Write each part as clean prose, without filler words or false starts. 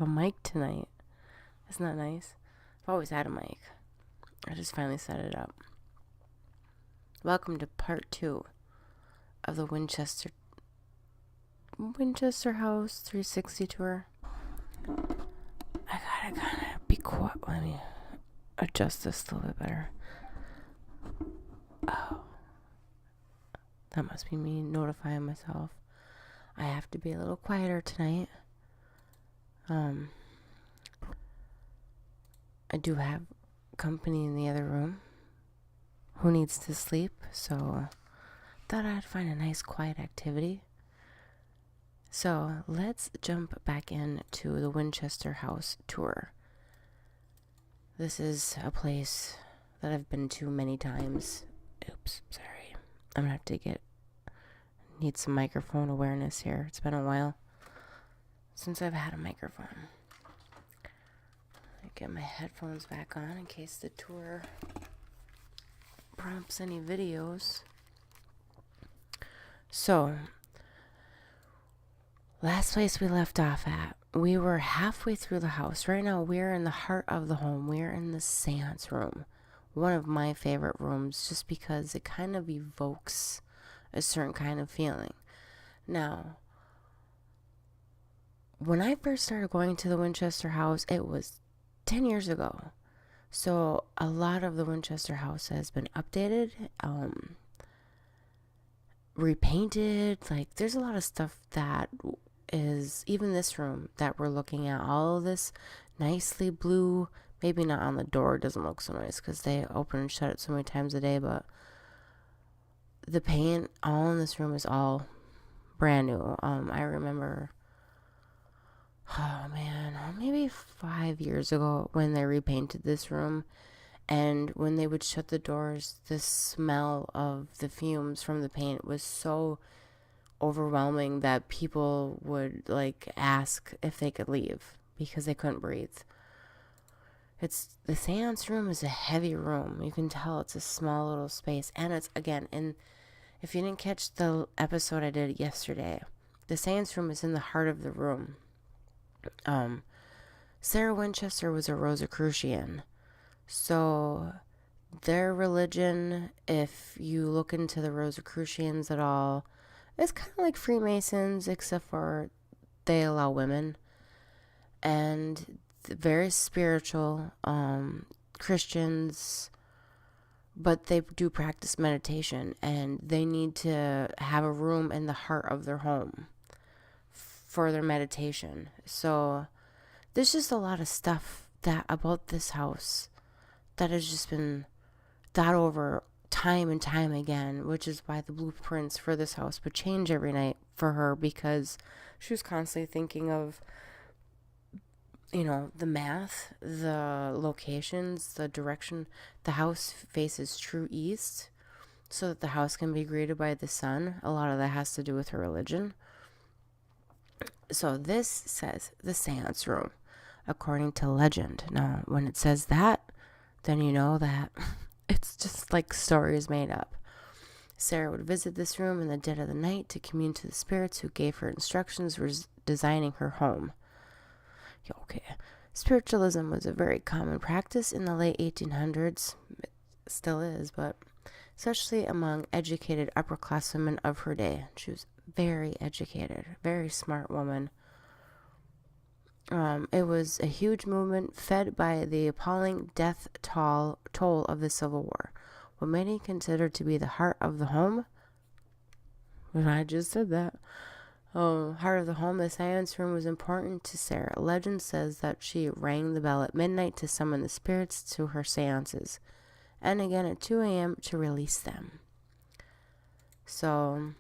a mic tonight. Isn't that nice? I've always had a mic. I just finally set it up. Welcome to part 2 of the Winchester House 360 tour. I gotta kind of be quiet. Let me adjust this a little bit better. Oh, that must be me notifying myself. I have to be a little quieter tonight. I do have company in the other room who needs to sleep, so thought I'd find a nice quiet activity. So let's jump back into the Winchester House tour. This is a place that I've been to many times. Oops, sorry. I'm gonna have to need some microphone awareness here. It's been a while since I've had a microphone. I get my headphones back on in case the tour prompts any videos. So, last place we left off at, we were halfway through the house. Right now, we're in the heart of the home. We're in the Seance room. One of my favorite rooms, just because it kind of evokes a certain kind of feeling. Now, when I first started going to the Winchester House, it was 10 years ago. So a lot of the Winchester House has been updated, repainted. Like, there's a lot of stuff that is, even this room that we're looking at, all of this nicely blue, maybe not on the door, it doesn't look so nice because they open and shut it so many times a day, but the paint all in this room is all brand new. I remember, maybe 5 years ago when they repainted this room, and when they would shut the doors, the smell of the fumes from the paint was so overwhelming that people would ask if they could leave because they couldn't breathe. The seance room is a heavy room. You can tell it's a small little space, and it's, again, if you didn't catch the episode I did yesterday, the seance room is in the heart of the room. Sarah Winchester was a Rosicrucian. So their religion, if you look into the Rosicrucians at all, it's kind of like Freemasons, except for they allow women. And very spiritual Christians, but they do practice meditation, and they need to have a room in the heart of their home for their meditation. So there's just a lot of stuff about this house that has just been thought over time and time again, which is why the blueprints for this house would change every night for her, because she was constantly thinking of, the math, the locations, the direction. The house faces true east so that the house can be greeted by the sun. A lot of that has to do with her religion. So this says the seance room, according to legend. Now, when it says that, then you know that it's just like stories made up. Sarah would visit this room in the dead of the night to commune to the spirits who gave her instructions for designing her home. Okay. Spiritualism was a very common practice in the late 1800s. It still is, but especially among educated upper-class women of her day. She was very educated, very smart woman. It was a huge movement fed by the appalling death toll of the Civil War. What many consider to be the heart of the home. When I just said that. Heart of the home, the seance room was important to Sarah. Legend says that she rang the bell at midnight to summon the spirits to her seances, and again at 2 a.m. to release them. So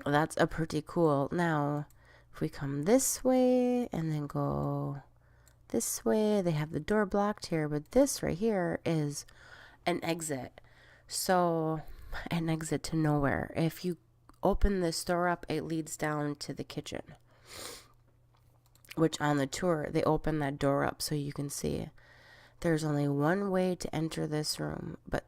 that's a pretty cool. Now, if we come this way and then go this way, they have the door blocked here, but this right here is an exit. So, an exit to nowhere. If you open this door up, it leads down to the kitchen, which on the tour they open that door up so you can see. There's only one way to enter this room, but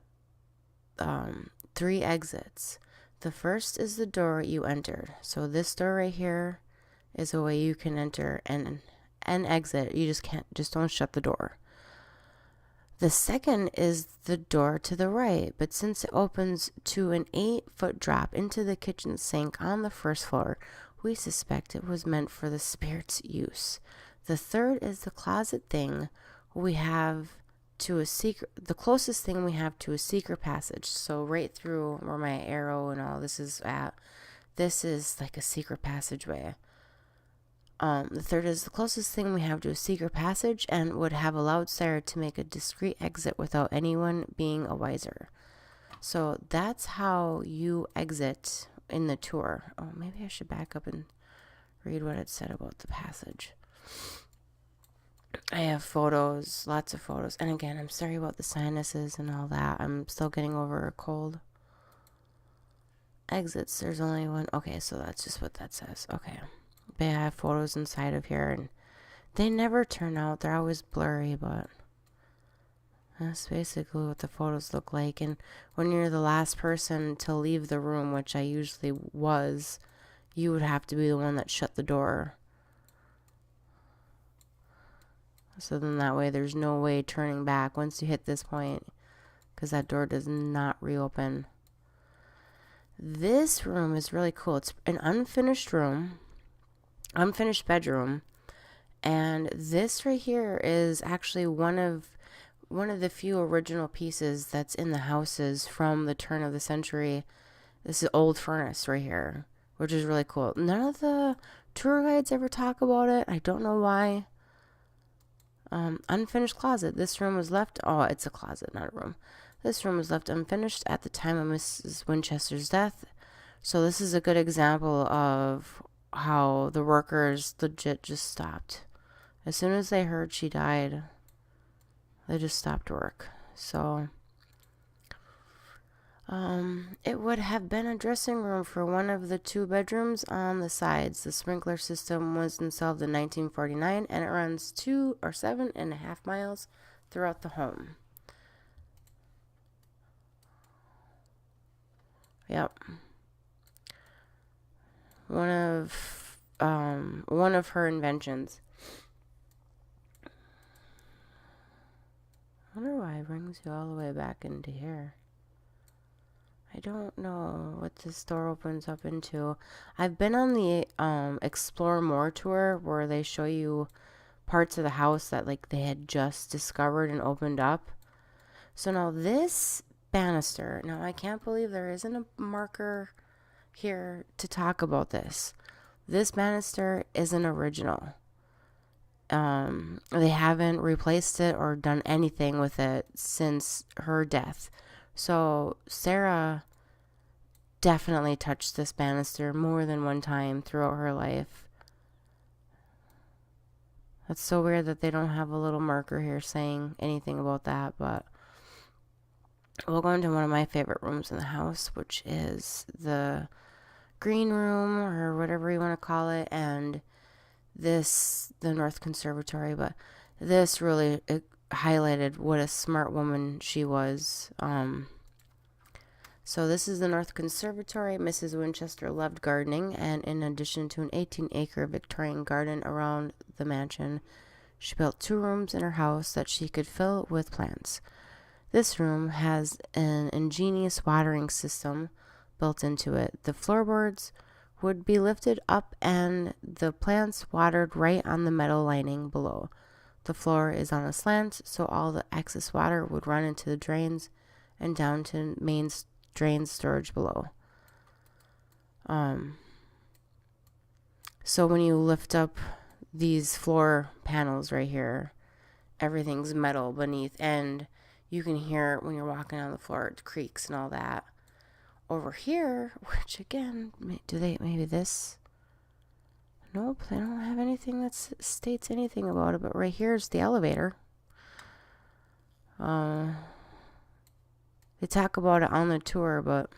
3 exits. The first is the door you entered. So this door right here is a way you can enter and and exit. You just don't shut the door. The second is the door to the right, but since it opens to an 8-foot drop into the kitchen sink on the first floor, we suspect it was meant for the spirit's use. The third is the closet thing we have to a secret, the closest thing we have to a secret passage. So right through where my arrow and all this is at, this is like a secret passageway. The third is the closest thing we have to a secret passage and would have allowed Sarah to make a discreet exit without anyone being a wiser. So that's how you exit in the tour. Oh, maybe I should back up and read what it said about the passage. I have photos, lots of photos. And again, I'm sorry about the sinuses and all that. I'm still getting over a cold. Exits, there's only one. Okay, so that's just what that says. Okay. But I have photos inside of here, and they never turn out. They're always blurry, but that's basically what the photos look like. And when you're the last person to leave the room, which I usually was, you would have to be the one that shut the door. So then that way there's no way turning back once you hit this point, because that door does not reopen. This room is really cool. It's an unfinished room. Unfinished bedroom, and this right here is actually one of the few original pieces that's in the houses from the turn of the century. This is old furnace right here, which is really cool. None of the tour guides ever talk about it. I don't know why. Unfinished closet. This room was left. Oh, it's a closet, not a room. This room was left unfinished at the time of Mrs. Winchester's death. So this is a good example of how the workers legit just stopped. As soon as they heard she died, they just stopped work. So it would have been a dressing room for one of the 2 bedrooms on the sides. The sprinkler system was installed in 1949, and it runs 2 or 7.5 miles throughout the home. Yep. One of her inventions. I wonder why it brings you all the way back into here. I don't know what this door opens up into. I've been on the Explore More tour where they show you parts of the house that like they had just discovered and opened up. So now this banister, now I can't believe there isn't a marker here to talk about this. This banister isn't original. They haven't replaced it or done anything with it since her death. So Sarah definitely touched this banister more than one time throughout her life. That's so weird that they don't have a little marker here saying anything about that, but we'll go into one of my favorite rooms in the house, which is the green room or whatever you want to call it, and this, the North Conservatory. But this really highlighted what a smart woman she was. So this is the North Conservatory. Mrs. Winchester loved gardening, and in addition to an 18-acre Victorian garden around the mansion, she built 2 rooms in her house that she could fill with plants. This room has an ingenious watering system built into it. The floorboards would be lifted up and the plants watered right on the metal lining below. The floor is on a slant, so all the excess water would run into the drains and down to main drain storage below. So when you lift up these floor panels right here, everything's metal beneath, and you can hear it when you're walking on the floor, it creaks and all that. Over here, which again, maybe this? Nope, they don't have anything that states anything about it, but right here is the elevator. They talk about it on the tour, but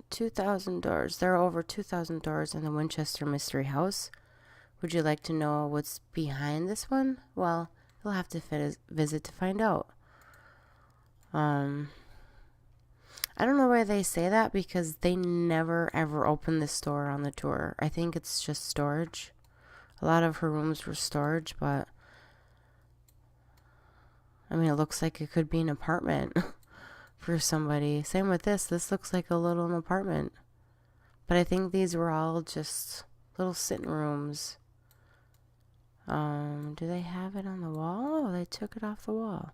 2,000 doors. There are over 2,000 doors in the Winchester Mystery House. Would you like to know what's behind this one? Well, you'll have to visit to find out. I don't know why they say that, because they never ever opened this door on the tour. I think it's just storage. A lot of her rooms were storage, but I mean, it looks like it could be an apartment for somebody. Same with this. This looks like a little apartment. But I think these were all just little sitting rooms. Do they have it on the wall? Oh, they took it off the wall.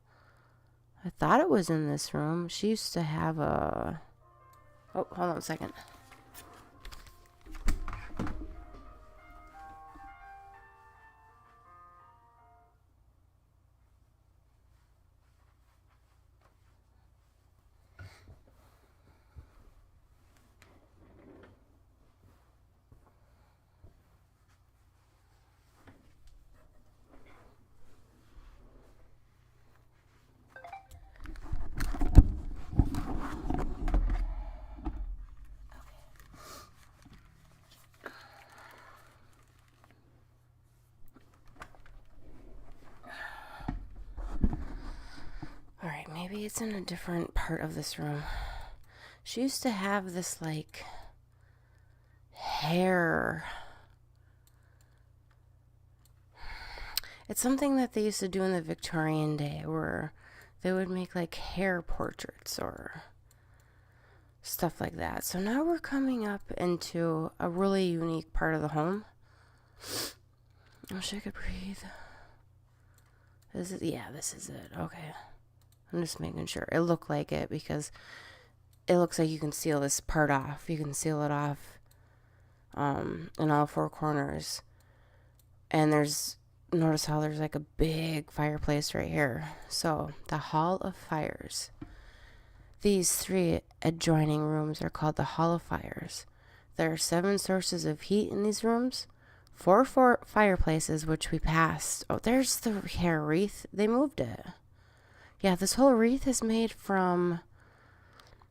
I thought it was in this room. She used to have a... Oh, hold on a second. Alright, maybe it's in a different part of this room. She used to have this, like, hair. It's something that they used to do in the Victorian day, where they would make, like, hair portraits or stuff like that. So now we're coming up into a really unique part of the home. I wish I could breathe. This is it. Okay. I'm just making sure. It looked like it, because it looks like you can seal this part off. You can seal it off in all four corners. And notice how there's like a big fireplace right here. So, the Hall of Fires. These 3 adjoining rooms are called the Hall of Fires. There are 7 sources of heat in these rooms. 4 fireplaces, which we passed. Oh, there's the hair wreath. They moved it. Yeah, this whole wreath is made from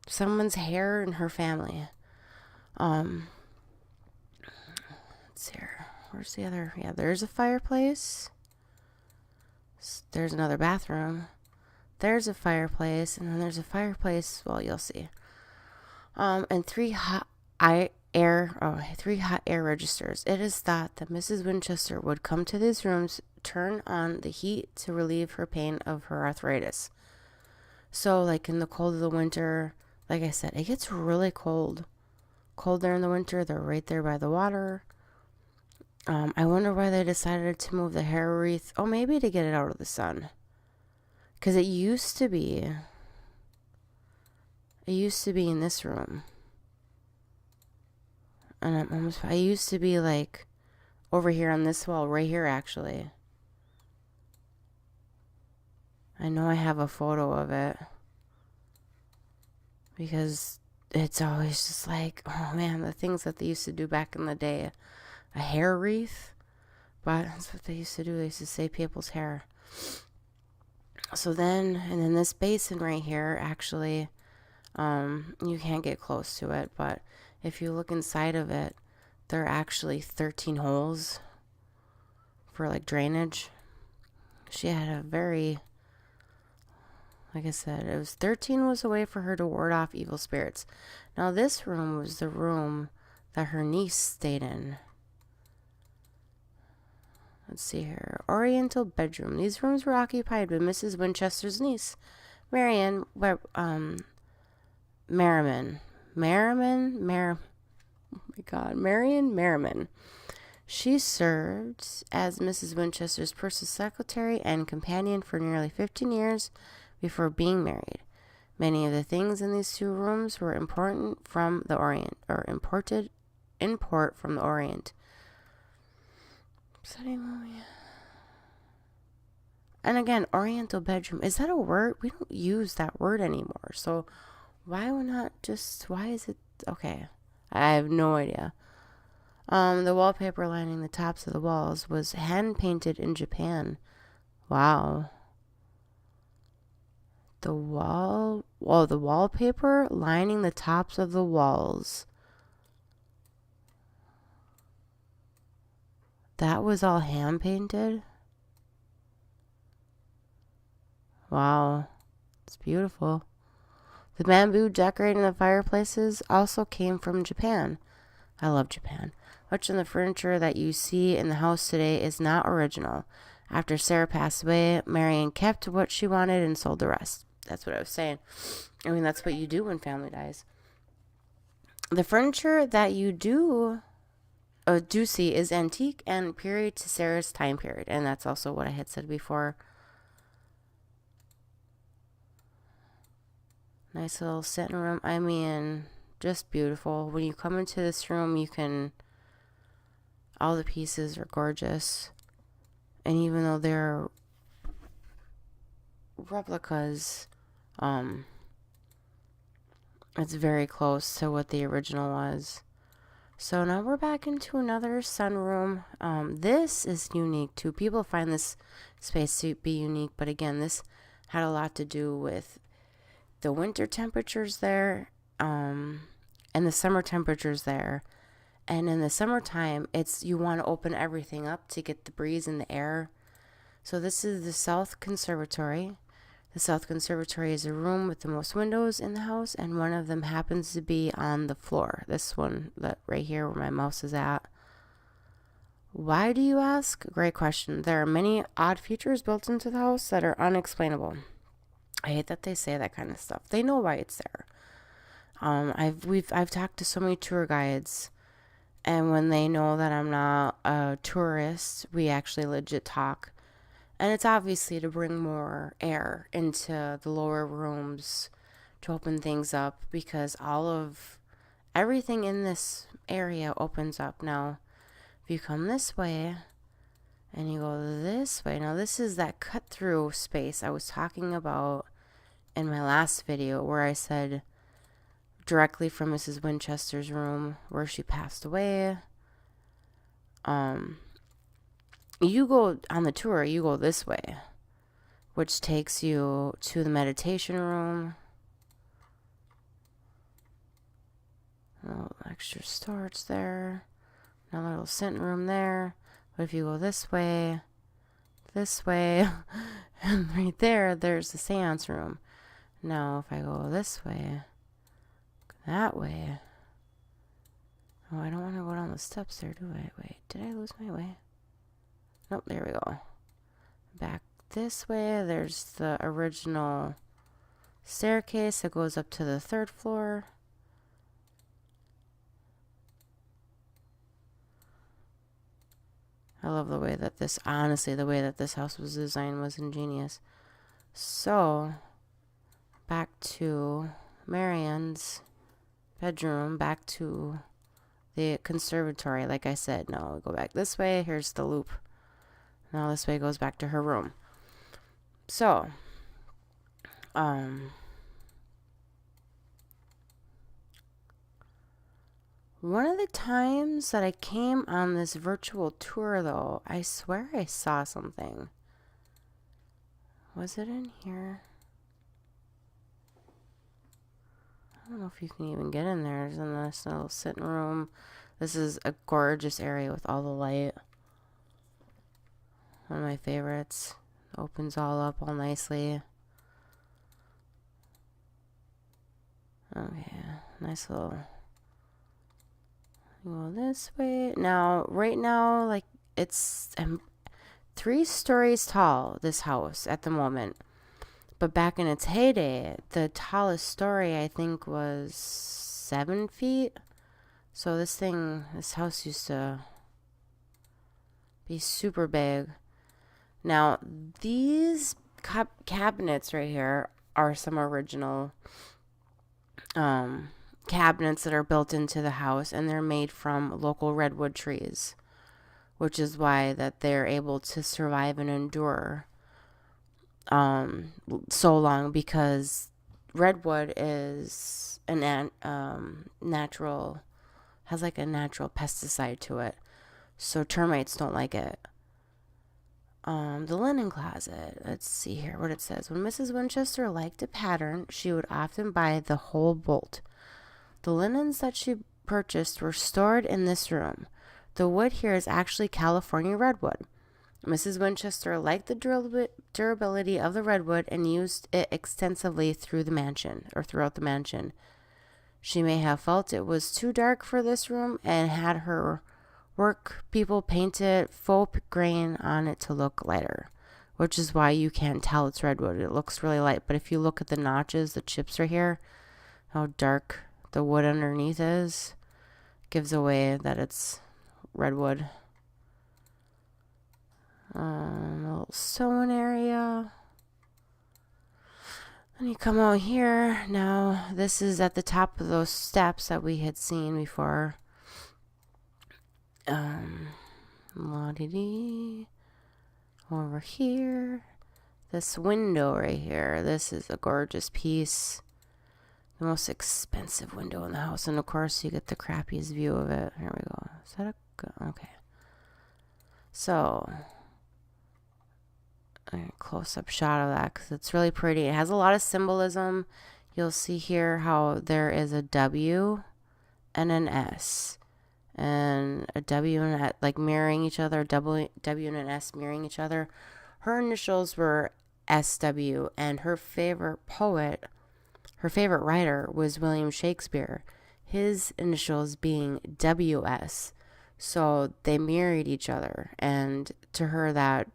someone's hair in her family. Let's see here. Where's the other? Yeah, there's a fireplace. There's another bathroom. There's a fireplace, and then there's a fireplace. Well, you'll see. And 3 hot air registers. It is thought that Mrs. Winchester would come to these rooms, turn on the heat to relieve her pain of her arthritis. So, like in the cold of the winter, like I said, it gets really cold. Cold there in the winter. They're right there by the water. I wonder why they decided to move the hair wreath. Oh, maybe to get it out of the sun. Because it used to be in this room. And I used to be like over here on this wall, right here actually. I know I have a photo of it, because it's always just like, oh man, the things that they used to do back in the day. A hair wreath, but that's what they used to do. They used to save people's hair. So then, and then this basin right here, actually, you can't get close to it, but if you look inside of it, there are actually 13 holes for like drainage. She had a very, like I said, it was 13 was a way for her to ward off evil spirits. Now this room was the room that her niece stayed in. Let's see here. Oriental bedroom. These rooms were occupied by Mrs. Winchester's niece, Merriman. Oh my God, Marion Merriman. She served as Mrs. Winchester's personal secretary and companion for nearly 15 years before being married. Many of the things in these 2 rooms were important from the Orient, or import from the Orient. And again, Oriental bedroom. Is that a word? We don't use that word anymore. So why is it? Okay. I have no idea. The wallpaper lining the tops of the walls was hand painted in Japan. Wow. The wallpaper lining the tops of the walls. That was all hand painted? Wow. It's beautiful. The bamboo decorating the fireplaces also came from Japan. I love Japan. Much of the furniture that you see in the house today is not original. After Sarah passed away, Marion kept what she wanted and sold the rest. That's what I was saying. I mean, that's what you do when family dies. The furniture that you do see is antique and period to Sarah's time period. And that's also what I had said before. Nice little sitting room. I mean, just beautiful. When you come into this room, all the pieces are gorgeous. And even though they're replicas, it's very close to what the original was. So now we're back into another sunroom. This is unique too. People find this space to be unique, but again, this had a lot to do with the winter temperatures there, and the summer temperatures there. And in the summertime, you want to open everything up to get the breeze in the air. So this is the South Conservatory. The South Conservatory is a room with the most windows in the house, and one of them happens to be on the floor. This one, that right here where my mouse is at. Why, do you ask? Great question. There are many odd features built into the house that are unexplainable. I hate that they say that kind of stuff. They know why it's there. I've talked to so many tour guides, and when they know that I'm not a tourist, we actually legit talk. And it's obviously to bring more air into the lower rooms, to open things up, because everything in this area opens up. Now, if you come this way and you go this way, now this is that cut through space I was talking about in my last video, where I said directly from Mrs. Winchester's room where she passed away. You go on the tour, you go this way, which takes you to the meditation room. A little extra storage there. Another little sitting room there. But if you go this way, and right there's the seance room. Now, if I go this way, that way. Oh, I don't want to go down the steps there, do I? Wait, did I lose my way? Nope, there we go. Back this way, there's the original staircase that goes up to the 3rd floor. I love the way that this house was designed was ingenious. So, back to Marion's bedroom, back to the conservatory. Like I said, no, we go back this way. Here's the loop. Now this way goes back to her room. So, one of the times that I came on this virtual tour, though, I swear I saw something. Was it in here? I don't know if you can even get in there. There's a nice little sitting room. This is a gorgeous area with all the light. One of my favorites. Opens all up all nicely. Okay, nice little... Go this way. Now, right now, like, it's 3 stories tall, this house, at the moment. But back in its heyday, the tallest story, I think, was 7 feet. So this house used to be super big. Now, these cabinets right here are some original cabinets that are built into the house, and they're made from local redwood trees, which is why that they're able to survive and endure so long, because redwood is natural, has like a natural pesticide to it, so termites don't like it. The linen closet. Let's see here what it says. When Mrs. Winchester liked a pattern, she would often buy the whole bolt. The linens that she purchased were stored in this room. The wood here is actually California redwood. Mrs. Winchester liked the durability of the redwood and used it extensively throughout the mansion. She may have felt it was too dark for this room and had her work people painted faux grain on it to look lighter, which is why you can't tell it's redwood. It looks really light, but if you look at the notches, the chips are here, how dark the wood underneath is, gives away that it's redwood. A little sewing area. And you come out here. Now, this is at the top of those steps that we had seen before. La-dee-dee. Over here. This window right here. This is a gorgeous piece. The most expensive window in the house. And of course, you get the crappiest view of it. Here we go. Is that okay. So, a close-up shot of that because it's really pretty. It has a lot of symbolism. You'll see here how there is a W and an S. And a W and an S, like mirroring each other. W and an S mirroring each other. Her initials were SW, and her favorite writer was William Shakespeare. His initials being WS. So they mirrored each other, and to her that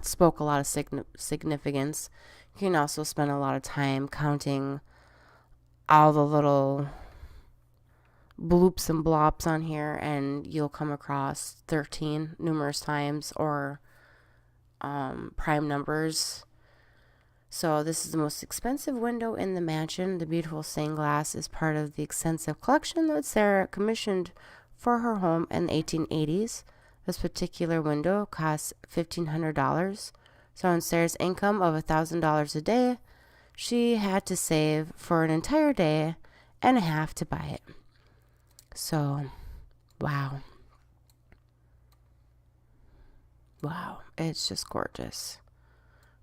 spoke a lot of significance. You can also spend a lot of time counting all the little bloops and blops on here, and you'll come across 13 numerous times, or prime numbers. So this is the most expensive window in the mansion. The beautiful stained glass is part of the extensive collection that Sarah commissioned for her home in the 1880s. This particular window costs $1,500. So on Sarah's income of $1,000 a day, she had to save for an entire day and a half to buy it. So, wow. Wow, it's just gorgeous.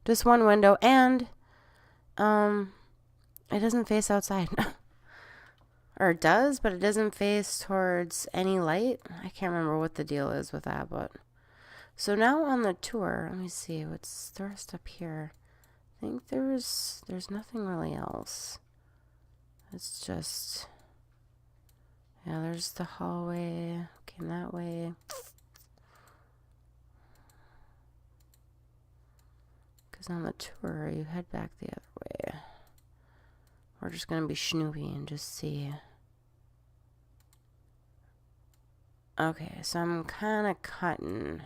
Just one window, and it doesn't face outside. Or it does, but it doesn't face towards any light. I can't remember what the deal is with that, but so now on the tour, let me see what's the rest up here. I think there's nothing really else. It's just, yeah, there's the hallway. Came that way. Because on the tour, you head back the other way. We're just going to be snoopy and just see. Okay, so I'm kind of cutting.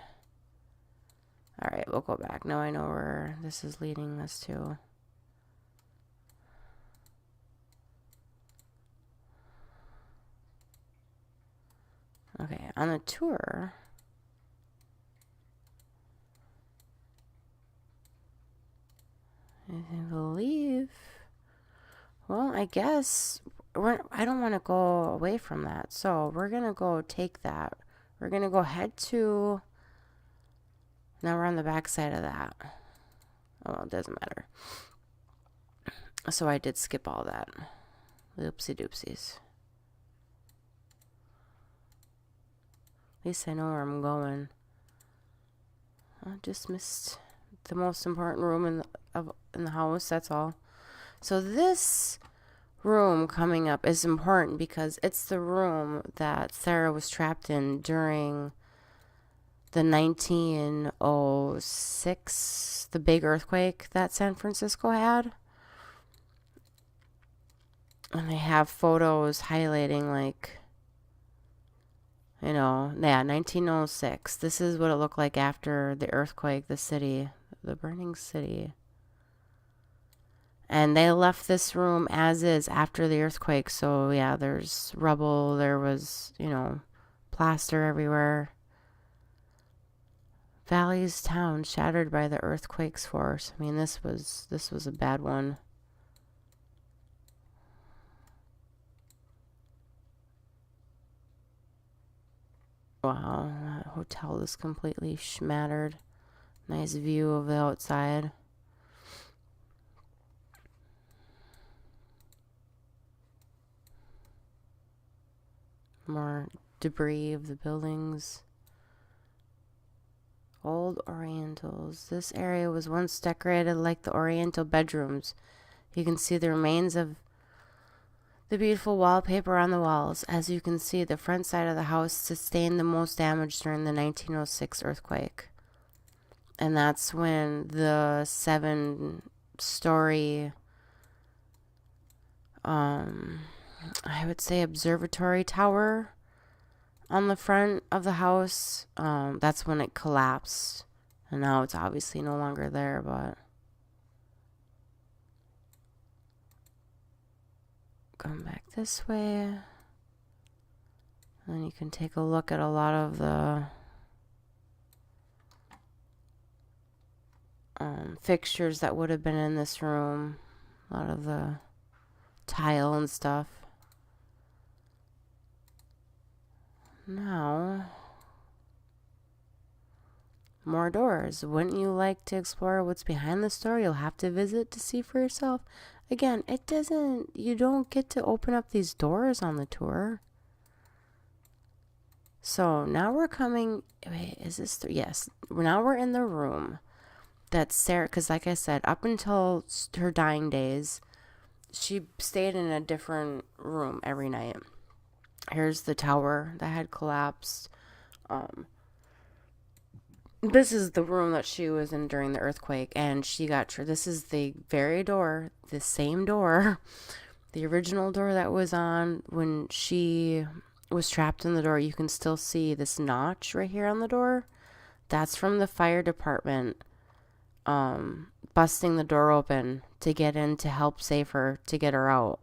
Alright, we'll go back. Now I know where this is leading us to. Okay, on the tour, I believe, well, I guess I don't want to go away from that, so we're going to go take that. We're going to go head to, now we're on the back side of that. Oh, well, it doesn't matter. So I did skip all that. Oopsie doopsies. At least I know where I'm going. I just missed the most important room in the house, that's all. So this room coming up is important because it's the room that Sarah was trapped in during the 1906, the big earthquake that San Francisco had. And they have photos highlighting, like, you know, yeah, 1906. This is what it looked like after the earthquake, the city, the burning city. And they left this room as is after the earthquake. So, yeah, there's rubble. There was, you know, plaster everywhere. Valley's town shattered by the earthquake's force. I mean, this was a bad one. Wow, that hotel is completely shattered. Nice view of the outside. More debris of the buildings. Old Orientals. This area was once decorated like the Oriental bedrooms. You can see the remains of the beautiful wallpaper on the walls. As you can see, the front side of the house sustained the most damage during the 1906 earthquake. And that's when the 7-story, I would say, observatory tower on the front of the house, that's when it collapsed. And now it's obviously no longer there, but going back this way. And you can take a look at a lot of the fixtures that would have been in this room. A lot of the tile and stuff. Now, more doors. Wouldn't you like to explore what's behind the store? You'll have to visit to see for yourself. Again, you don't get to open up these doors on the tour. So now we're coming, wait, is this, yes, now we're in the room that Sarah, because like I said, up until her dying days, she stayed in a different room every night. Here's the tower that had collapsed. This is the room that she was in during the earthquake, and she got, this is the very door, the same door, the original door that was on when she was trapped in the door. You can still see this notch right here on the door. That's from the fire department busting the door open to get in to help save her, to get her out.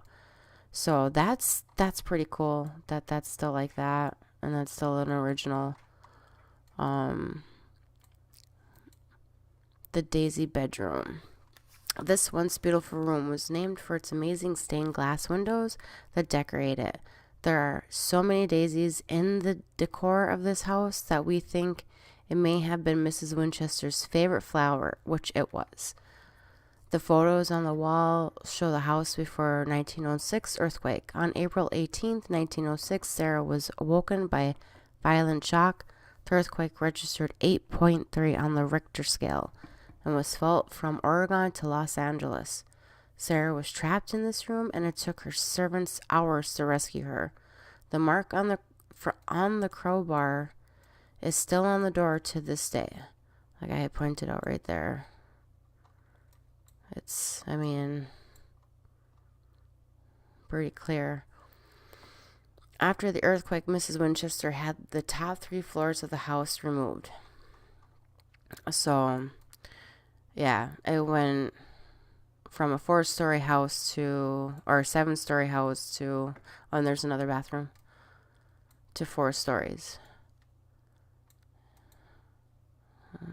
So that's pretty cool that that's still like that, and that's still an original. The Daisy bedroom. This once beautiful room was named for its amazing stained glass windows that decorate it. There are so many daisies in the decor of this house that we think it may have been Mrs. Winchester's favorite flower, which it was. The photos on the wall show the house before 1906 earthquake. On April 18th, 1906, Sarah was awoken by violent shock. The earthquake registered 8.3 on the Richter scale and was felt from Oregon to Los Angeles. Sarah was trapped in this room, and it took her servants hours to rescue her. The mark on the crowbar is still on the door to this day, like I had pointed out right there. It's, I mean, pretty clear. After the earthquake, Mrs. Winchester had the top 3 floors of the house removed. So, yeah, it went from a 4-story house to, or a 7-story house to, oh, and there's another bathroom, to 4 stories.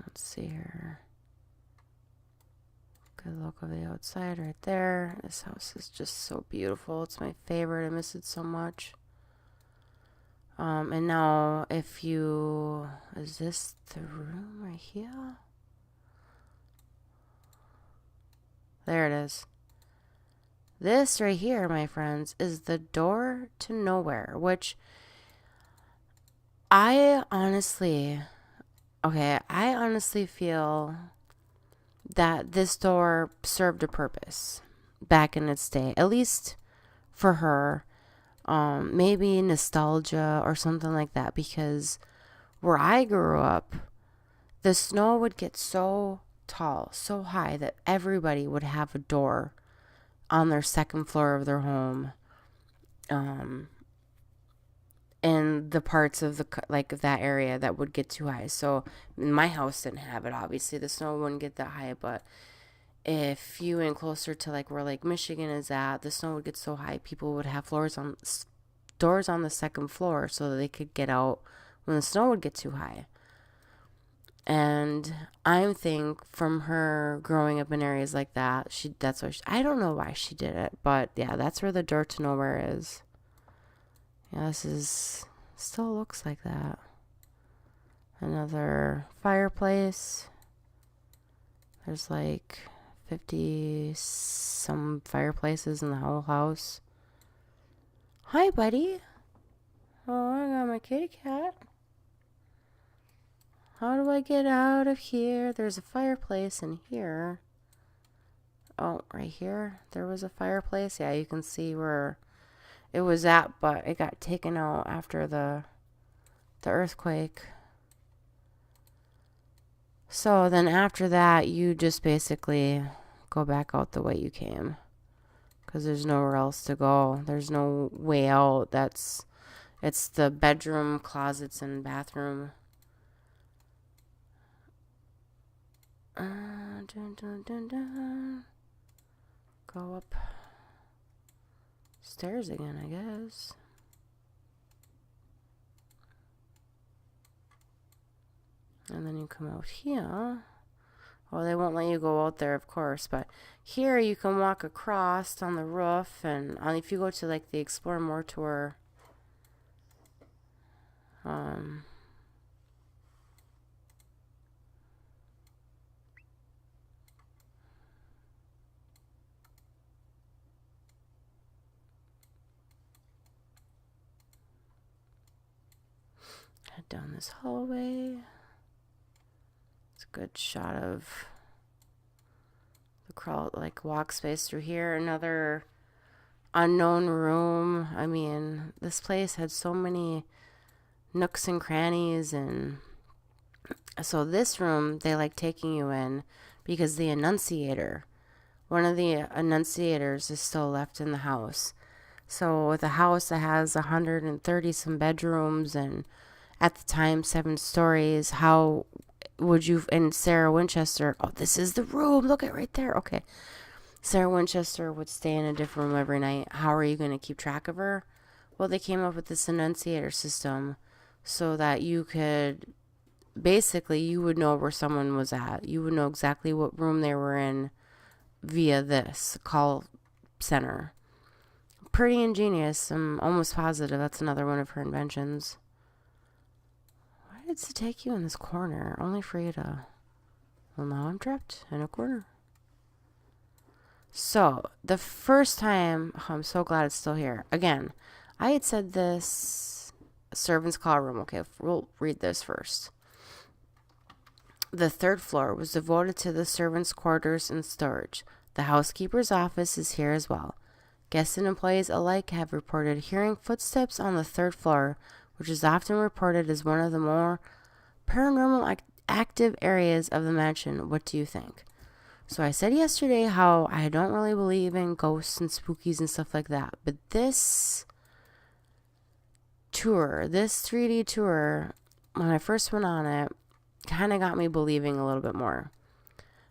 Let's see here. Good look of the outside right there. This house is just so beautiful. It's my favorite. I miss it so much. And now if you, is this the room right here? There it is. This right here, my friends, is the door to nowhere, which I honestly feel that this door served a purpose back in its day, at least for her. Maybe nostalgia or something like that, because where I grew up, the snow would get so tall, so high, that everybody would have a door on their second floor of their home, in the parts of the, like, that area that would get too high. So my house didn't have it, obviously. The snow wouldn't get that high, but if you went closer to like where Lake Michigan is at, the snow would get so high, people would have doors on the second floor so that they could get out when the snow would get too high. And I think from her growing up in areas like that, I don't know why she did it, but yeah, that's where the door to nowhere is. Yeah, still looks like that. Another fireplace. There's like 50 some fireplaces in the whole house. Hi, buddy. Oh, I got my kitty cat. How do I get out of here? There's a fireplace in here. Oh, right here. There was a fireplace. Yeah, you can see where it was at, but it got taken out after the earthquake. So then after that, you just basically go back out the way you came. Because there's nowhere else to go. There's no way out. It's the bedroom, closets, and bathroom. Dun, dun, dun, dun. Go up stairs again, I guess. And then you come out here. Oh, they won't let you go out there, of course. But here you can walk across on the roof. And if you go to like the Explore More tour, head down this hallway. It's a good shot of the walk space through here. Another unknown room. I mean, this place had so many nooks and crannies, and so this room they like taking you in because the annunciator, one of the annunciators, is still left in the house. So with a house that has 130 some bedrooms and at the time 7 stories, how would you, and Sarah Winchester, oh, this is the room, look at right there. Okay, Sarah Winchester would stay in a different room every night. How are you going to keep track of her? Well, they came up with this annunciator system so that you could, basically, you would know where someone was at. You would know exactly what room they were in via this call center. Pretty ingenious. I'm almost positive that's another one of her inventions. Why did it take you in this corner? Only for you to... Well, now I'm trapped in a corner. So, the first time... Oh, I'm so glad it's still here. Again, I had said this... Servants' call room. Okay, we'll read this first. The 3rd floor was devoted to the servants' quarters and storage. The housekeeper's office is here as well. Guests and employees alike have reported hearing footsteps on the 3rd floor, which is often reported as one of the more paranormal active areas of the mansion. What do you think? So I said yesterday how I don't really believe in ghosts and spookies and stuff like that, but this tour, this 3D tour, when I first went on it, kind of got me believing a little bit more.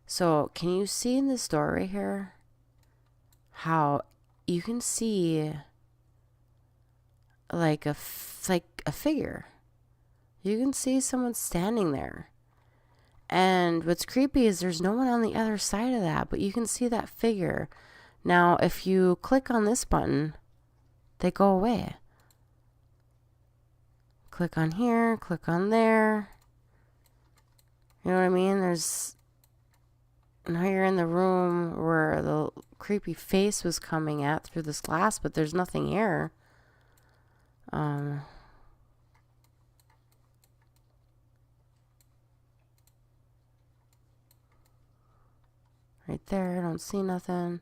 So can you see in this door right here how you can see like a figure? You can see someone standing there. And what's creepy is there's no one on the other side of that, but you can see that figure. Now, if you click on this button, they go away. Click on here, click on there. You know what I mean? Now you're in the room where the creepy face was coming at through this glass, but there's nothing here. Right there, I don't see nothing.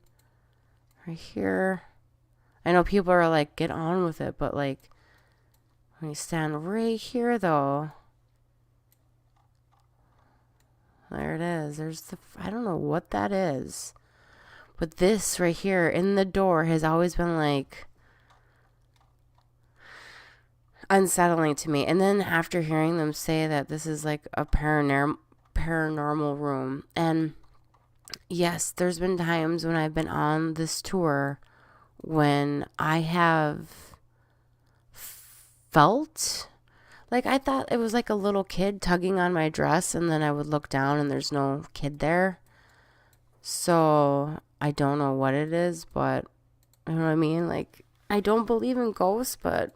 Right here. I know people are like, get on with it, but like, when you stand right here though, there it is. I don't know what that is. But this right here in the door has always been like unsettling to me. And then after hearing them say that this is like a paranormal room, and yes, there's been times when I've been on this tour when I have felt like I thought it was like a little kid tugging on my dress, and then I would look down and there's no kid there. So I don't know what it is, but you know what I mean? Like, I don't believe in ghosts, but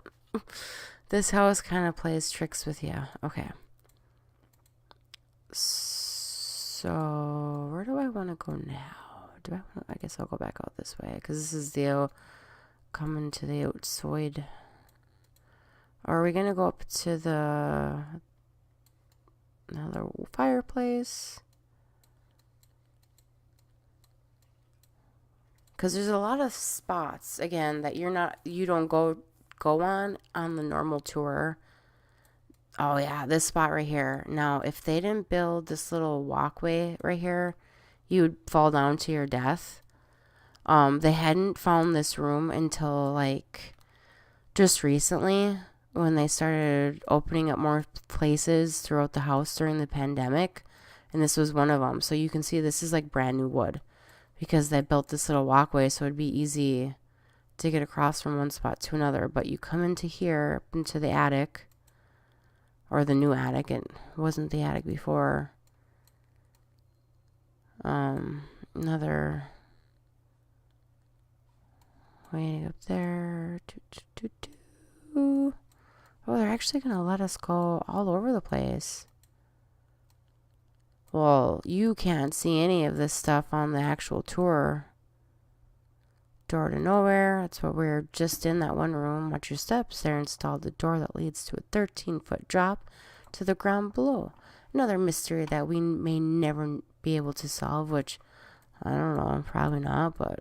this house kind of plays tricks with you. Okay. So where do I want to go now? I guess I'll go back out this way, because this is the coming to the outside. Or are we gonna go up to the Another fireplace. Because there's a lot of spots, again, that you don't go on the normal tour. Oh yeah, this spot right here. Now, if they didn't build this little walkway right here, you would fall down to your death. They hadn't found this room until like just recently when they started opening up more places throughout the house during the pandemic, and this was one of them. So you can see this is like brand new wood because they built this little walkway so it'd be easy to get across from one spot to another. But you come into here, into the attic, or the new attic. It wasn't the attic before. Another waiting up there. Oh, they're actually gonna let us go all over the place. Well, you can't see any of this stuff on the actual tour. Door to nowhere. That's what we're just in, that one room. Watch your steps. They're installed a door that leads to a 13-foot drop to the ground below. Another mystery that we may never be able to solve, which I don't know, probably not, but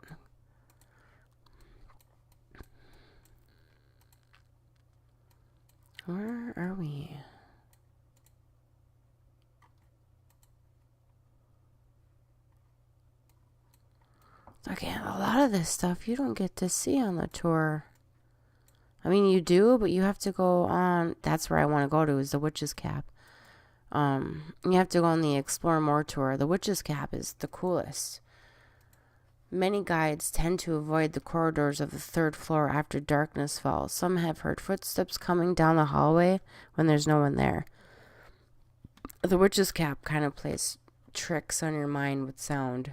where are we? Again, a lot of this stuff you don't get to see on the tour. I mean, you do, but you have to go on. That's where I want to go to, is the Witch's Cap. You have to go on the Explore More tour. The Witch's Cap is the coolest. Many guides tend to avoid the corridors of the 3rd floor after darkness falls. Some have heard footsteps coming down the hallway when there's no one there. The Witch's Cap kind of plays tricks on your mind with sound.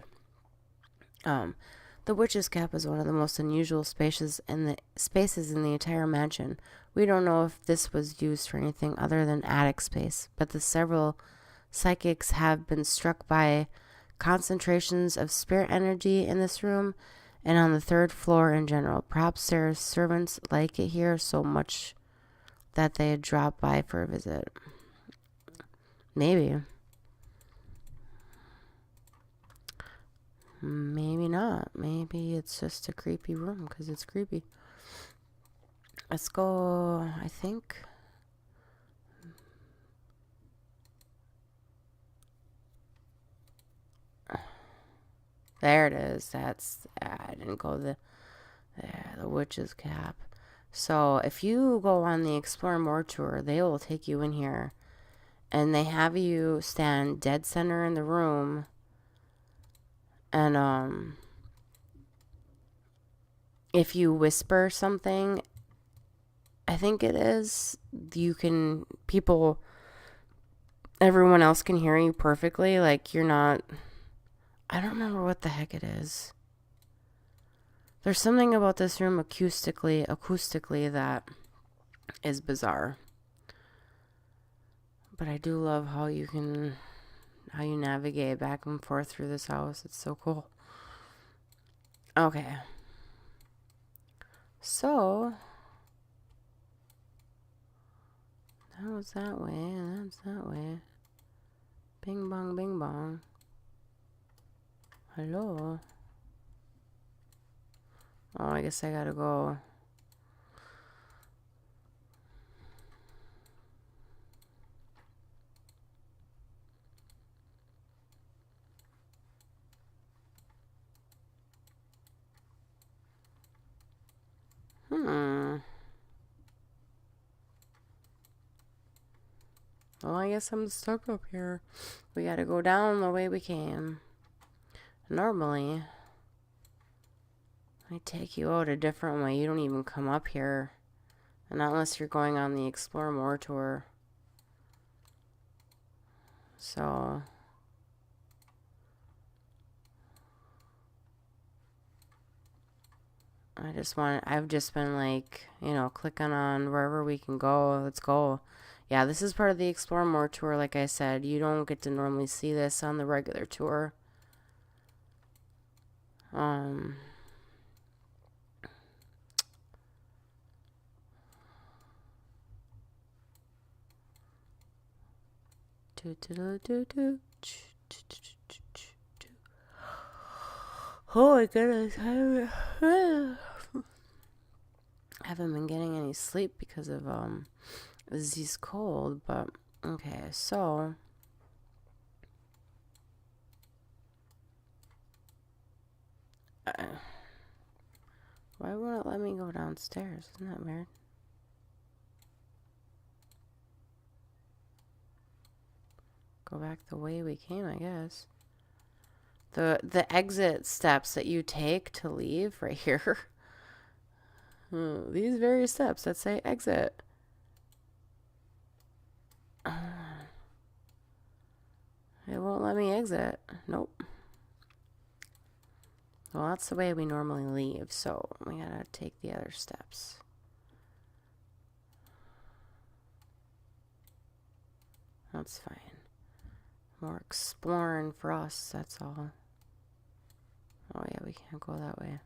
The Witch's Cap is one of the most unusual spaces in the entire mansion. We don't know if this was used for anything other than attic space, but the several psychics have been struck by concentrations of spirit energy in this room and on the 3rd floor in general. Perhaps Sarah's servants like it here so much that they had dropped by for a visit. Maybe. Maybe not. Maybe it's just a creepy room because it's creepy. Let's go, I think. There it is. I didn't go the Witch's Cap. So if you go on the Explore More tour, they will take you in here and they have you stand dead center in the room. And if you whisper something, I think it is, everyone else can hear you perfectly. Like you're not, I don't remember what the heck it is. There's something about this room acoustically that is bizarre. But I do love how you navigate back and forth through this house. It's so cool. Okay. So, that was that way, and that's that way. Bing bong, bing bong. Hello. Oh, I guess I gotta go. Well, I guess I'm stuck up here. We gotta go down the way we came. Normally, I take you out a different way. You don't even come up here. And not unless you're going on the Explore More tour. So, I've just been like, clicking on wherever we can go. Let's go. Yeah, this is part of the Explore More tour. Like I said, you don't get to normally see this on the regular tour. Oh my goodness. I haven't been getting any sleep because of this cold, but okay, so why won't it let me go downstairs? Isn't that weird? Go back the way we came, I guess. The exit steps that you take to leave right here. These very steps that say exit. It won't let me exit. Nope. Well, that's the way we normally leave, so we gotta take the other steps. That's fine. More exploring for us, that's all. Oh yeah, we can't go that way.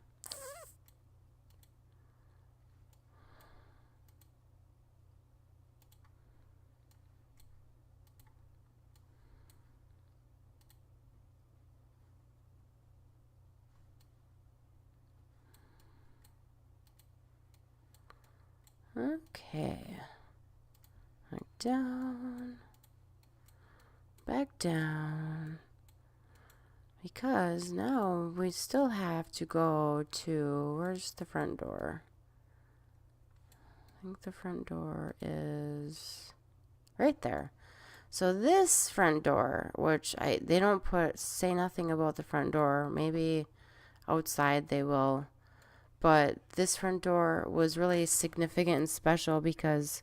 Okay. Back down. Back down. Because now we still have to go to, where's the front door? I think the front door is right there. So this front door, which they don't say nothing about the front door. Maybe outside they will. But this front door was really significant and special because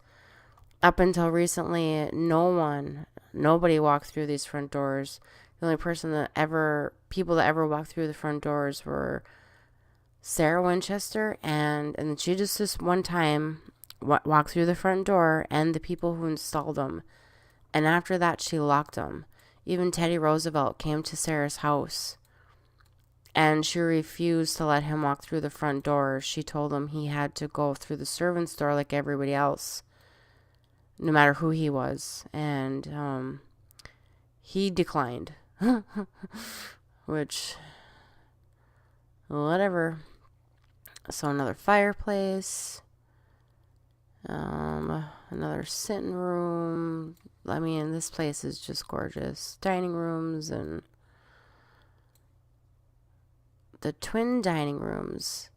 up until recently, nobody walked through these front doors. The only people that ever walked through the front doors were Sarah Winchester, and she just this one time walked through the front door and the people who installed them. And after that, she locked them. Even Teddy Roosevelt came to Sarah's house, and she refused to let him walk through the front door. She told him he had to go through the servant's door like everybody else, no matter who he was. And he declined. Which, whatever. So another fireplace. Another sitting room. I mean, this place is just gorgeous. Dining rooms and the twin dining rooms.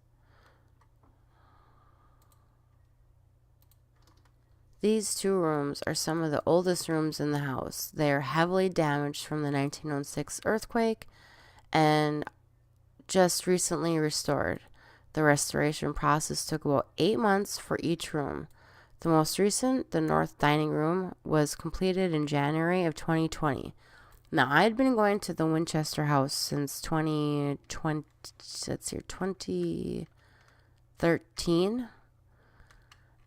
These two rooms are some of the oldest rooms in the house. They are heavily damaged from the 1906 earthquake and just recently restored. The restoration process took about 8 months for each room. The most recent, the north dining room, was completed in January of 2020. Now, I had been going to the Winchester house since 2013.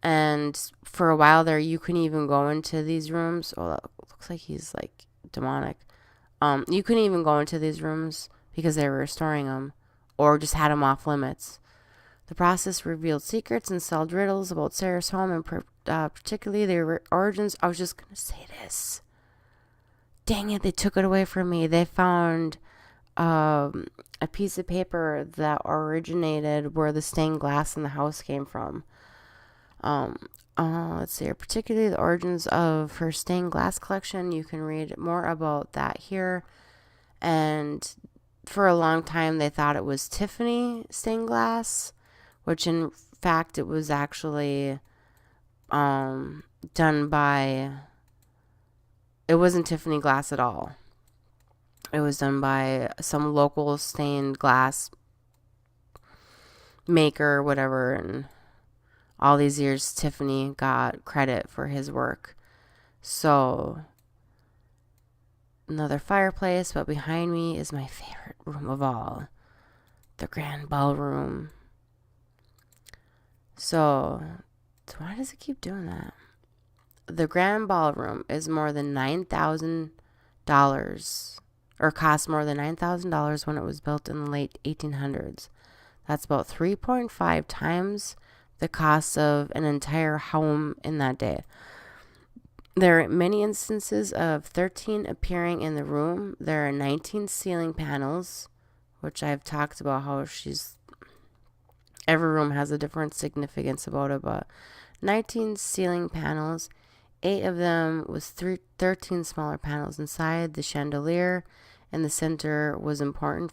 And for a while there, you couldn't even go into these rooms. Oh, that looks like he's like demonic. You couldn't even go into these rooms because they were restoring them or just had them off limits. The process revealed secrets and solved riddles about Sarah's home and particularly their origins. I was just going to say this. Dang it, they took it away from me. They found a piece of paper that originated where the stained glass in the house came from. Let's see here, particularly the origins of her stained glass collection. You can read more about that here. And for a long time, they thought it was Tiffany stained glass, which in fact, it was actually done by, it wasn't Tiffany glass at all. It was done by some local stained glass maker, whatever, and all these years, Tiffany got credit for his work. So, another fireplace, but behind me is my favorite room of all, the grand ballroom. So, why does it keep doing that? The grand ballroom is more than $9,000, or cost more than $9,000 when it was built in the late 1800s. That's about 3.5 times the cost of an entire home in that day. There are many instances of 13 appearing in the room. There are 19 ceiling panels, which I've talked about how every room has a different significance about it, but 19 ceiling panels, 8 of them was 13 smaller panels inside. The chandelier in the center was imported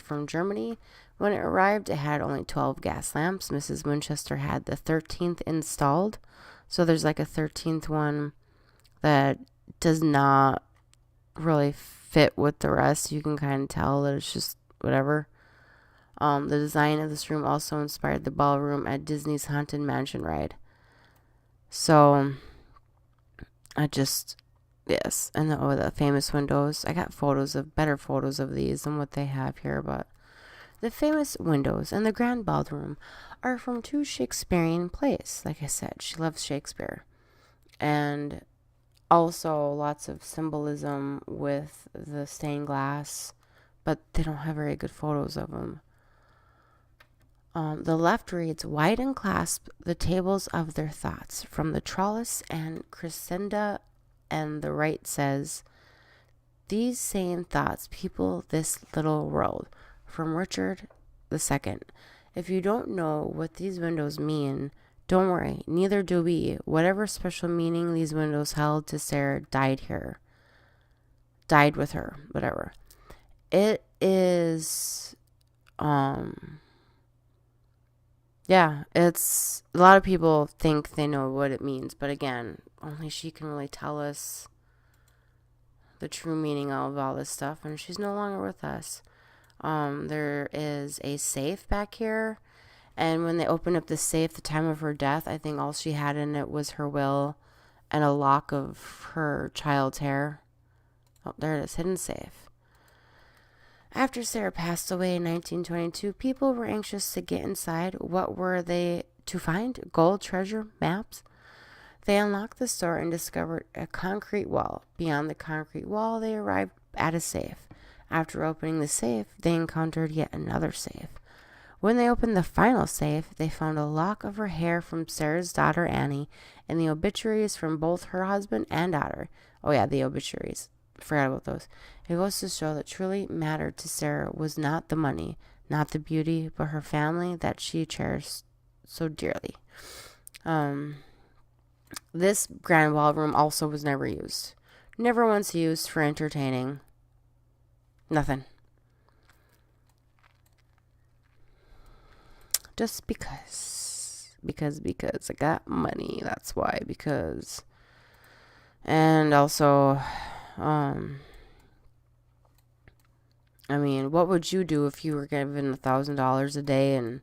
from Germany. When it arrived, it had only 12 gas lamps. Mrs. Winchester had the 13th installed. So there's like a 13th one that does not really fit with the rest. You can kind of tell that it's just whatever. The design of this room also inspired the ballroom at Disney's Haunted Mansion ride. So, yes. And the famous windows. I got better photos of these than what they have here, but the famous windows in the Grand Ballroom are from 2 Shakespearean plays. Like I said, she loves Shakespeare. And also lots of symbolism with the stained glass, but they don't have very good photos of them. The left reads, "Widen clasp the tables of their thoughts from the trellis and crescenda," and the right says, "These same thoughts people this little world," from Richard II. If you don't know what these windows mean, don't worry, neither do we. Whatever special meaning these windows held to Sarah died with her, whatever. It is, it's, a lot of people think they know what it means, but again, only she can really tell us the true meaning of all this stuff, and she's no longer with us. There is a safe back here, and when they opened up the safe the time of her death, I think all she had in it was her will and a lock of her child's hair. Oh, there it is, hidden safe. After Sarah passed away in 1922, people were anxious to get inside. What were they to find? Gold, treasure, maps? They unlocked the store and discovered a concrete wall. Beyond the concrete wall, they arrived at a safe. After opening the safe, they encountered yet another safe. When they opened the final safe, they found a lock of her hair from Sarah's daughter Annie and the obituaries from both her husband and daughter. Oh yeah, the obituaries. Forgot about those. It goes to show that truly mattered to Sarah was not the money, not the beauty, but her family that she cherished so dearly. This grand ballroom also was never used. Never once used for entertaining. Nothing. Just because I got money. That's why. And also, I mean, what would you do if you were given $1,000 a day and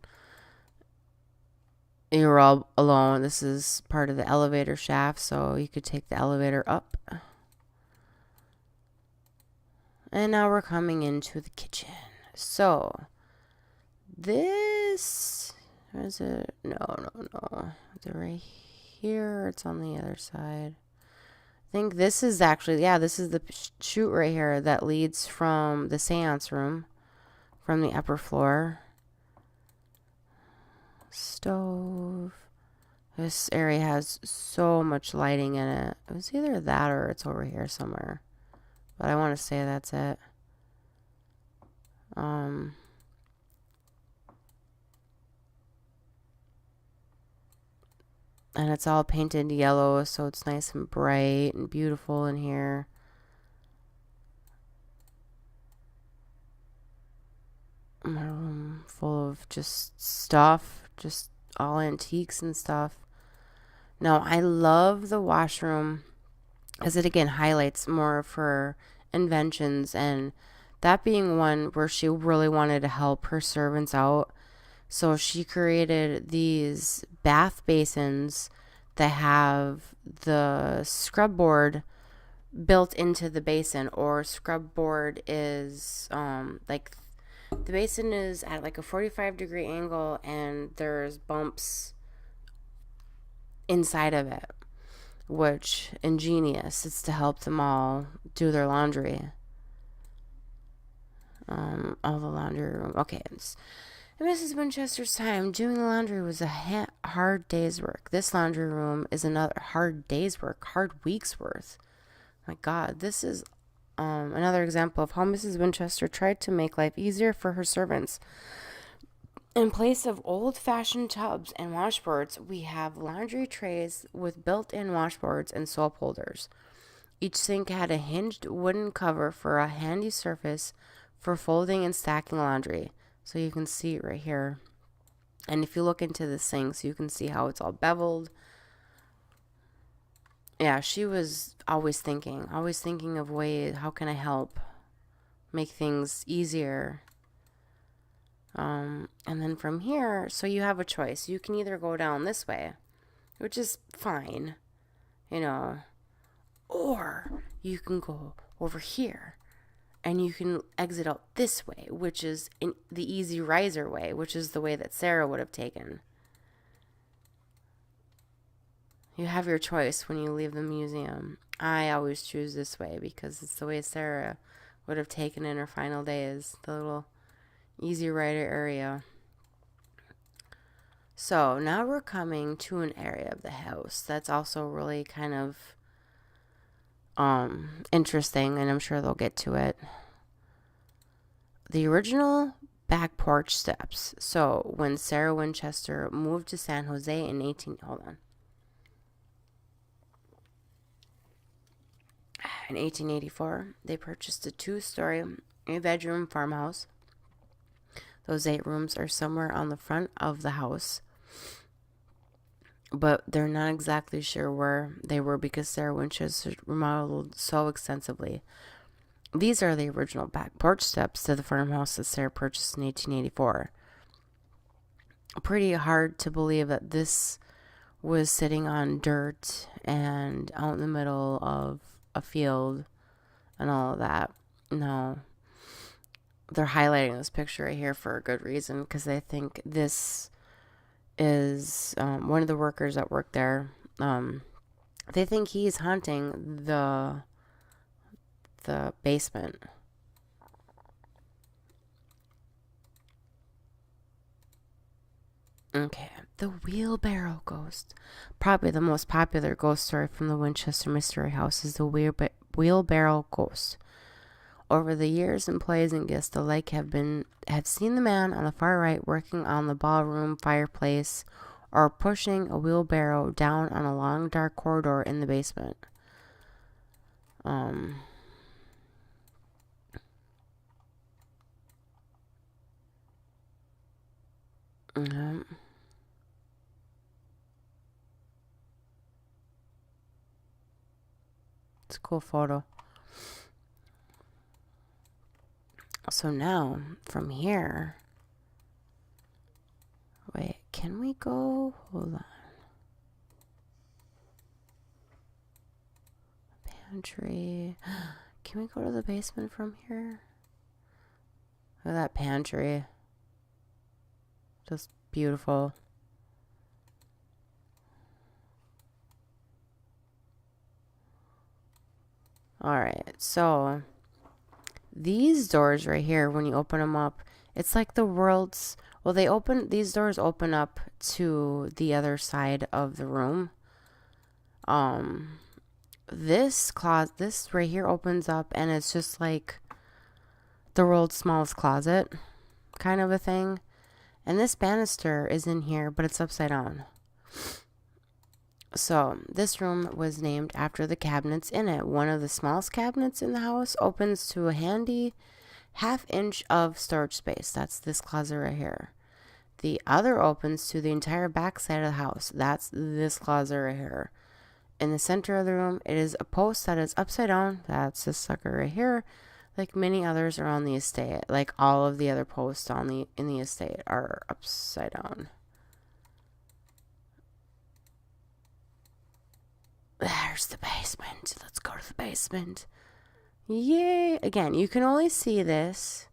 you were all alone? This is part of the elevator shaft, so you could take the elevator up. And now we're coming into the kitchen. So, this, is it? No. Is it right here? It's on the other side. I think this is actually, this is the chute right here that leads from the seance room, from the upper floor. Stove. This area has so much lighting in it. It was either that or it's over here somewhere. But I want to say that's it. And it's all painted yellow, so it's nice and bright and beautiful in here. My room full of just stuff, just all antiques and stuff. Now, I love the washroom as it again highlights more of her inventions, and that being one where she really wanted to help her servants out. So she created these bath basins that have the scrub board built into the basin, or scrub board is like the basin is at like a 45-degree angle and there's bumps inside of it, which ingenious. It's to help them all do their laundry. All the laundry room. Okay. In Mrs. Winchester's time, doing the laundry was a hard day's work. This laundry room is another hard day's work, hard week's worth. My God, this is another example of how Mrs. Winchester tried to make life easier for her servants. In place of old-fashioned tubs and washboards, we have laundry trays with built-in washboards and soap holders. Each sink had a hinged wooden cover for a handy surface for folding and stacking laundry. So you can see it right here. And if you look into the sinks, you can see how it's all beveled. Yeah, she was always thinking of ways, how can I help make things easier? And then from here, so you have a choice. You can either go down this way, which is fine, or you can go over here and you can exit out this way, which is in the easy riser way, which is the way that Sarah would have taken. You have your choice when you leave the museum. I always choose this way because it's the way Sarah would have taken in her final days, the little easy rider area. So now we're coming to an area of the house that's also really kind of interesting, and I'm sure they'll get to it. The original back porch steps. So when Sarah Winchester moved to San Jose in 1884, they purchased a 2-story, 8-bedroom farmhouse. Those 8 rooms are somewhere on the front of the house, but they're not exactly sure where they were because Sarah Winchester remodeled so extensively. These are the original back porch steps to the farmhouse that Sarah purchased in 1884. Pretty hard to believe that this was sitting on dirt and out in the middle of a field and all of that. No. They're highlighting this picture right here for a good reason, because they think this is one of the workers that work there. They think he's haunting the basement. Okay, the wheelbarrow ghost. Probably the most popular ghost story from the Winchester Mystery House is the wheelbarrow ghost. Over the years, employees and guests alike have seen the man on the far right working on the ballroom fireplace or pushing a wheelbarrow down on a long dark corridor in the basement. It's a cool photo. So now, from here, wait, can we go? Hold on. Pantry. Can we go to the basement from here? Look at that pantry. Just beautiful. Alright, so these doors right here, when you open them up, it's like the world's, well, these doors open up to the other side of the room. This right here opens up and it's just like the world's smallest closet kind of a thing. And this banister is in here, but it's upside down. So this room was named after the cabinets in it. One of the smallest cabinets in the house opens to a handy 1/2 inch of storage space. That's this closet right here. The other opens to the entire back side of the house. That's this closet right here. In the center of the room, it is a post that is upside down. That's this sucker right here. Like many others around the estate, like all of the other posts in the estate are upside down. There's the basement. Let's go to the basement. Yay! Again, you can only see this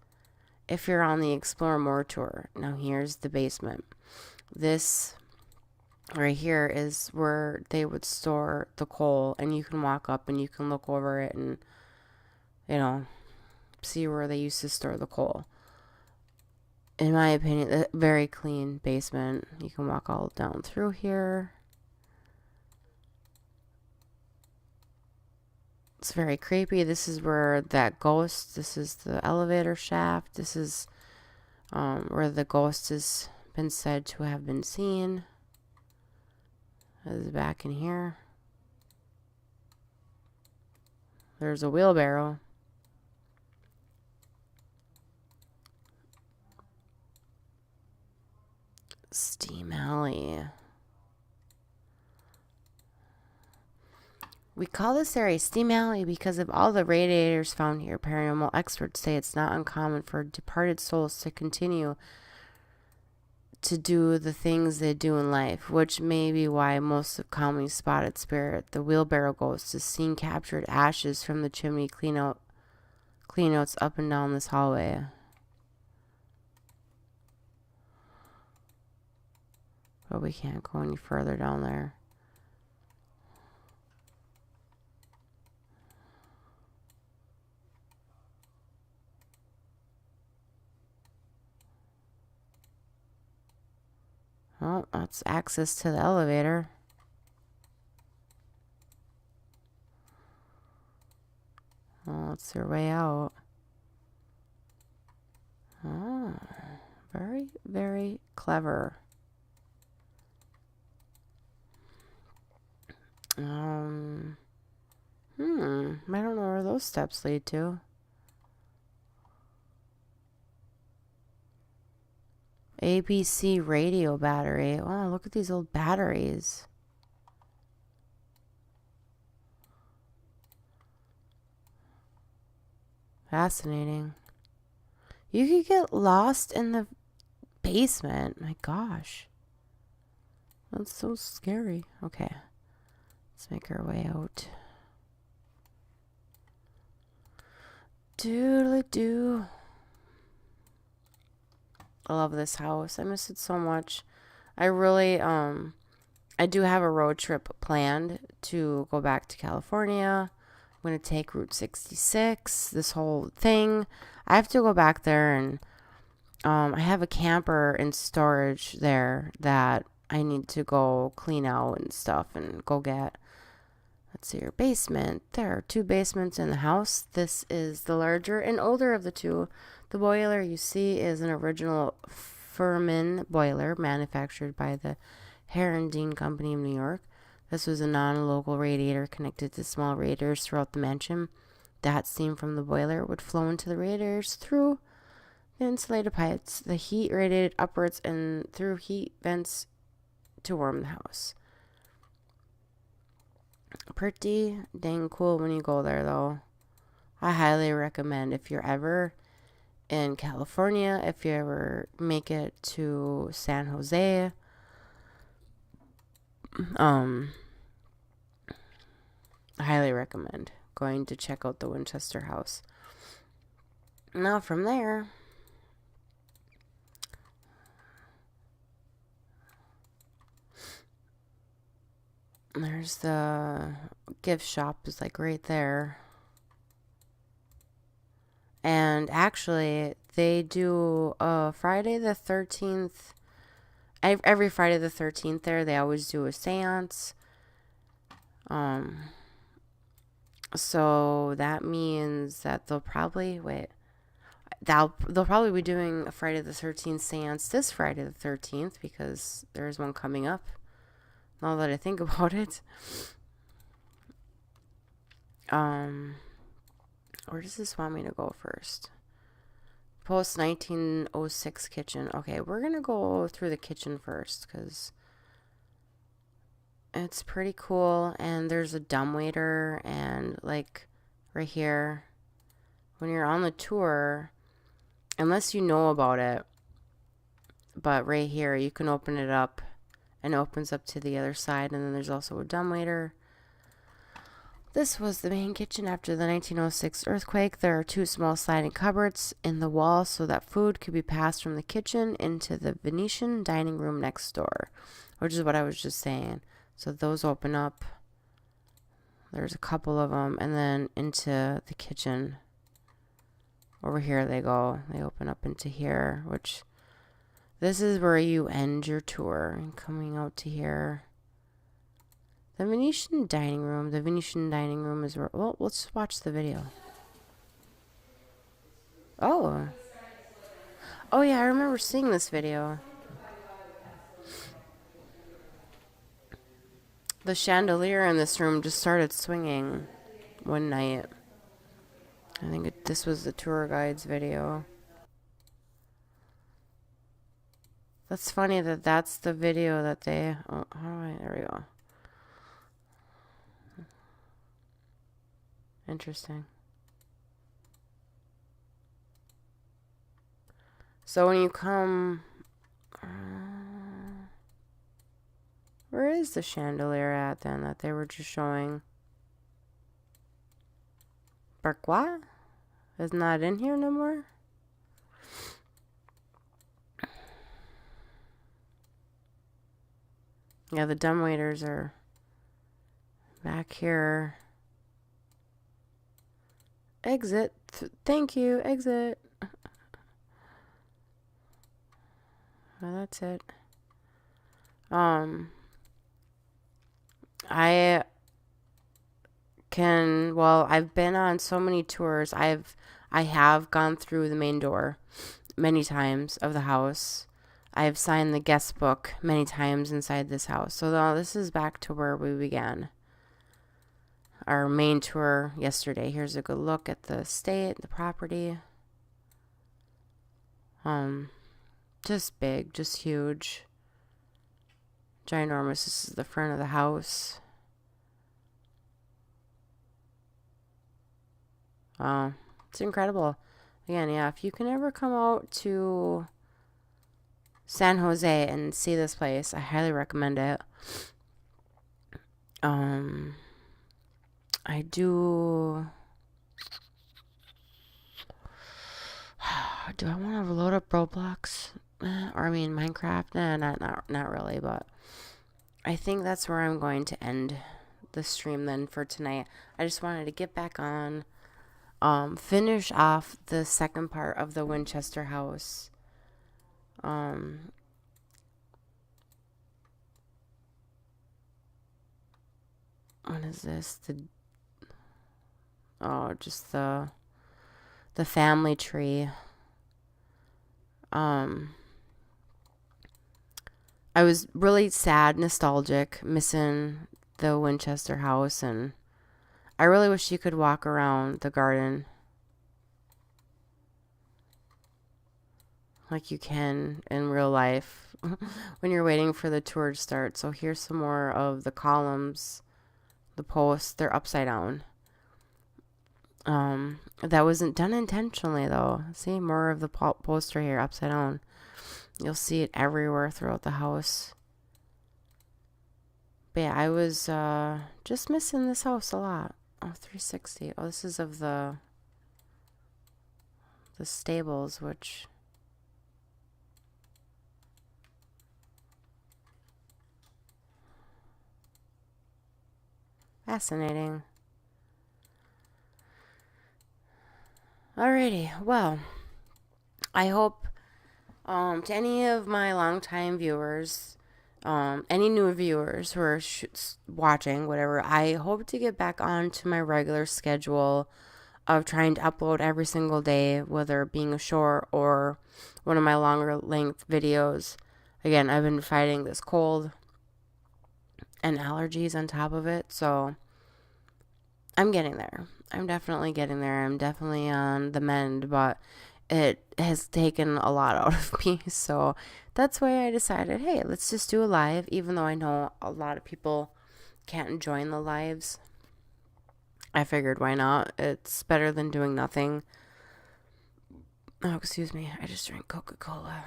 if you're on the Explore More tour. Now here's the basement. This right here is where they would store the coal, and you can walk up and you can look over it and, see where they used to store the coal. in my opinion, a very clean basement. You can walk all down through here. It's very creepy. This is where that ghost, this is the elevator shaft. This is where the ghost has been said to have been seen. This is back in here. There's a wheelbarrow. Steam alley. We call this area Steam Alley because of all the radiators found here. Paranormal experts say it's not uncommon for departed souls to continue to do the things they do in life, which may be why most of commonly spotted spirit, the wheelbarrow ghost, is seen captured ashes from the chimney cleanouts up and down this hallway. But we can't go any further down there. Well, that's access to the elevator. Well, that's their way out. Oh, very, very clever. I don't know where those steps lead to. ABC radio battery. Oh, look at these old batteries. Fascinating. You could get lost in the basement. My gosh. That's so scary. Okay. Let's make our way out. Doodly-doo. I love this house. I miss it so much. I really, I do have a road trip planned to go back to California. I'm going to take Route 66, this whole thing. I have to go back there, and I have a camper in storage there that I need to go clean out and stuff and go get. Let's see, your basement. There are 2 basements in the house. This is the larger and older of the 2. The boiler you see is an original Furman boiler manufactured by the Herendeen Company of New York. This was a non-local radiator connected to small radiators throughout the mansion. That steam from the boiler would flow into the radiators through the insulated pipes. The heat radiated upwards and through heat vents to warm the house. Pretty dang cool when you go there, though. I highly recommend if you're ever in California, if you ever make it to San Jose, I highly recommend going to check out the Winchester house. Now from there, there's the gift shop is like right there. And actually, they do Friday the 13th. Every Friday the 13th there, they always do a seance. So that means that they'll probably they'll probably be doing a Friday the 13th seance this Friday the 13th because there's one coming up. Now that I think about it. Where does this want me to go first? Post 1906 kitchen. Okay, we're gonna go through the kitchen first because it's pretty cool. And there's a dumbwaiter, and like right here, when you're on the tour, unless you know about it, but right here you can open it up and it opens up to the other side, and then there's also a dumbwaiter. This was the main kitchen after the 1906 earthquake. There are 2 small sliding cupboards in the wall so that food could be passed from the kitchen into the Venetian dining room next door, which is what I was just saying. So those open up. There's a couple of them, and then into the kitchen. Over here they go. They open up into here, which This is where you end your tour. Coming out to here. The Venetian dining room. The Venetian dining room is where... Well, let's just watch the video. Oh. Oh, yeah, I remember seeing this video. The chandelier in this room just started swinging one night. I think this was the tour guide's video. That's funny that that's the video that they... Oh, there we go. Interesting. So when you come... where is the chandelier at then that they were just showing? Pourquoi? It's not in here no more? Yeah, the dumbwaiters are back here. Exit. Thank you. Exit. Well, that's it. I've been on so many tours. I have gone through the main door many times of the house. I have signed the guest book many times inside this house. So now this is back to where we began our main tour yesterday. Here's a good look at the estate, the property. Just big, just huge. Ginormous. This is the front of the house. It's incredible. Again, yeah, if you can ever come out to San Jose and see this place, I highly recommend it. I do I want to load up Roblox? Or I mean Minecraft? Not really, but I think that's where I'm going to end the stream then for tonight. I just wanted to get back on, finish off the second part of the Winchester house. What is this? Just the family tree. I was really sad, nostalgic, missing the Winchester house, and I really wish you could walk around the garden like you can in real life when you're waiting for the tour to start. So here's some more of the columns, the posts. They're upside down. That wasn't done intentionally though. See, more of the poster here upside down. You'll see it everywhere throughout the house. But yeah, I was just missing this house a lot. Oh, 360. Oh, this is of the stables, which fascinating. Alrighty, well, I hope to any of my longtime viewers, any new viewers who are watching, whatever, I hope to get back on to my regular schedule of trying to upload every single day, whether it being a short or one of my longer length videos. Again, I've been fighting this cold and allergies on top of it, so I'm getting there. I'm definitely getting there. I'm definitely on the mend, but it has taken a lot out of me. So that's why I decided, hey, let's just do a live, even though I know a lot of people can't join the lives. I figured, why not? It's better than doing nothing. Oh, excuse me. I just drank Coca-Cola.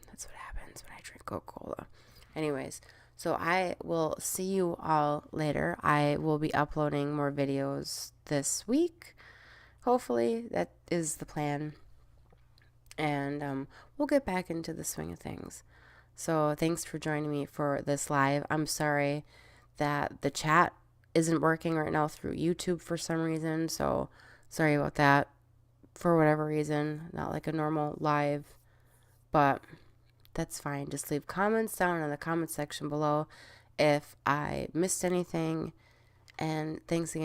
That's what happens when I drink Coca-Cola. Anyways, so I will see you all later. I will be uploading more videos this week. Hopefully, that is the plan. And we'll get back into the swing of things. So thanks for joining me for this live. I'm sorry that the chat isn't working right now through YouTube for some reason. So sorry about that for whatever reason. Not like a normal live. But that's fine. Just leave comments down in the comment section below if I missed anything. And thanks again.